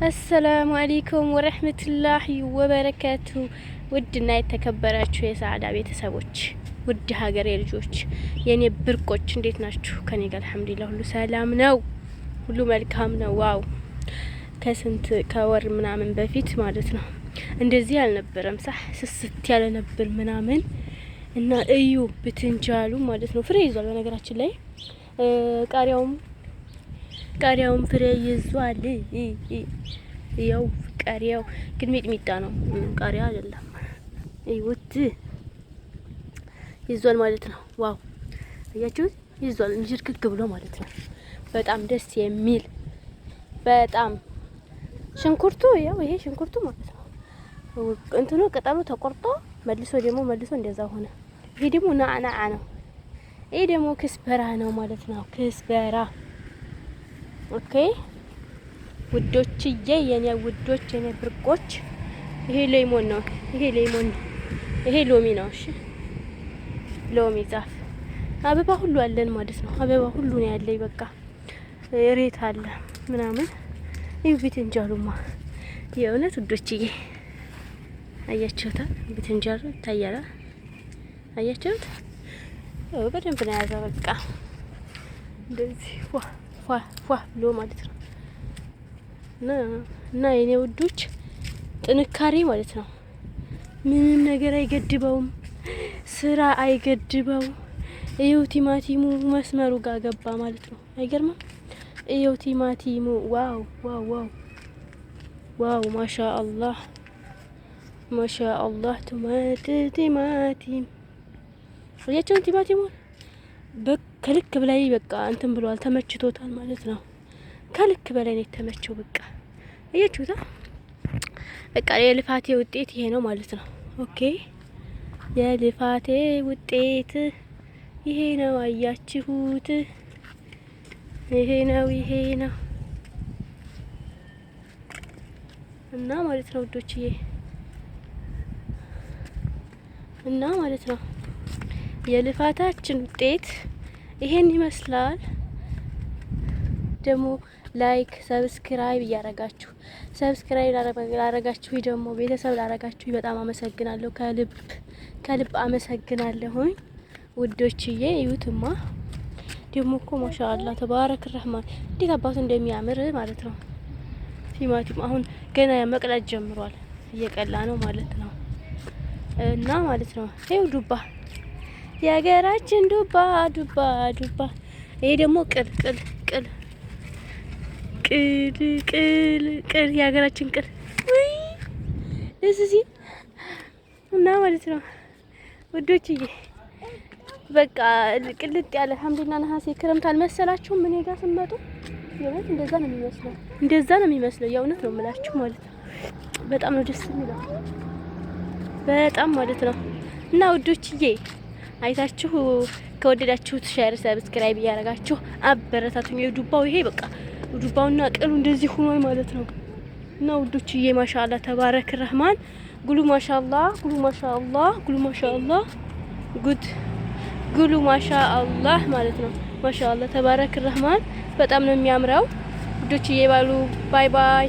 አሰላሙ አለይኩም ወረህመቱላሂ ወበረካቱ። ውድና የተከበራችሁ የሰዓዳ ቤተሰቦች፣ ውድ ሀገሬ ልጆች፣ የኔ ብርቆች እንዴት ናችሁ? ከኔ ጋር አልሐምዱሊላህ ሁሉ ሰላም ነው፣ ሁሉ መልካም ነው። ዋው ከወር ምናምን በፊት ማለት ነው እንደዚህ አልነበረም። ስስት ያለ ነበር ምናምን እና እዩ ብትንጃሉ ማለት ነው። ፍሬ ይዟል በነገራችን ላይ ቃሪያውም ፍሬ ይዟል። ያው ቃሪያው ግን ሚጥሚጣ ነው፣ ቃሪያ አይደለም። ይውት ይዟል ማለት ነው። ዋው አያችሁት? ይዟል እንጅርክክ ብሎ ማለት ነው። በጣም ደስ የሚል በጣም ሽንኩርቱ፣ ያው ይሄ ሽንኩርቱ ማለት ነው። እንትኑ ቅጠሉ ተቆርጦ መልሶ እንደዛ ሆነ። ይሄ ደግሞ ናዕናዓ ነው። ይሄ ደግሞ ክስበራ ነው ማለት ነው። ክስበራ ኦኬ ውዶችዬ፣ የኔ ውዶች፣ የኔ ብርቆች፣ ይሄ ሌሞን ነው። ይሄ ሎሚ ነው። እሺ ሎሚ ዛፍ አበባ ሁሉ አለን ማለት ነው። አበባ ሁሉ ነው ያለኝ። በቃ ሬት አለ ምናምን። ይሄ ብትንጃሉማ የእውነት ውዶችዬ አያችሁታ? ብትንጃሉ ይታያል። አያችሁት? በደንብ ነው ያዘው። በቃ እንደዚህ ፏ ብሎ ማለት ነው። እና የኔ ውዶች ጥንካሬ ማለት ነው። ምንም ነገር አይገድበውም፣ ስራ አይገድበው። ይኸው ቲማቲሙ መስመሩ ጋር ገባ ማለት ነው። አይገርምም? ይኸው ቲማቲሙ ዋው ዋው ዋው ዋው! ማሻአላህ ማሻአላህ። ቲማቲም አያችሁት? ቲማቲሙን ከልክ በላይ በቃ እንትን ብሏል፣ ተመችቶታል ማለት ነው። ከልክ በላይ ነው የተመቸው። በቃ አያችሁታ? በቃ የልፋቴ ውጤት ይሄ ነው ማለት ነው። ኦኬ የልፋቴ ውጤት ይሄ ነው። አያችሁት? ይሄ ነው እና ማለት ነው ውዶችዬ፣ እና ማለት ነው የልፋታችን ውጤት ይሄን ይመስላል። ደግሞ ላይክ ሰብስክራይብ ላረጋችሁ ደግሞ ቤተሰብ ላረጋችሁ በጣም አመሰግናለሁ። ከልብ አመሰግናለሁኝ ውዶችዬ። እዩትማ ደግሞ እኮ ማሻአላህ ተባረክ ረህማን እንዴት አባቱ እንደሚያምር ማለት ነው። ቲማቲም አሁን ገና መቅላት ጀምሯል፣ እየቀላ ነው ማለት ነው። እና ማለት ነው ይኸው ዱባ፣ የሀገራችን ዱባ። ይሄ ደግሞ ቅል የሀገራችን ቅል እዚህ እና ማለት ነው ውዶችዬ፣ በቃ ቅልጥ ያለ ሐምሌና ነሐሴ ክረምት አልመሰላችሁም? እኔ ጋር ስመጡ የእውነት እንደዛ ነው የሚመስለው። የእውነት ነው የምላችሁ ማለት ነው። በጣም ነው ደስ የሚለው በጣም ማለት ነው። እና ውዶችዬ አይታችሁ ከወደዳችሁት ሼር ሰብስክራይብ እያደረጋችሁ አበረታቱኝ። የዱባው ይሄ በቃ ዱባውና ቅሉ እንደዚህ ሆኗል ማለት ነው። እና ውዶችዬ ማሻአላህ ተባረክ ረህማን ጉሉ ማሻአላህ ጉሉ ማሻአላህ ማለት ነው። ማሻአላህ ተባረክ ረህማን በጣም ነው የሚያምረው ውዶችዬ። ባሉ ባይ ባይ።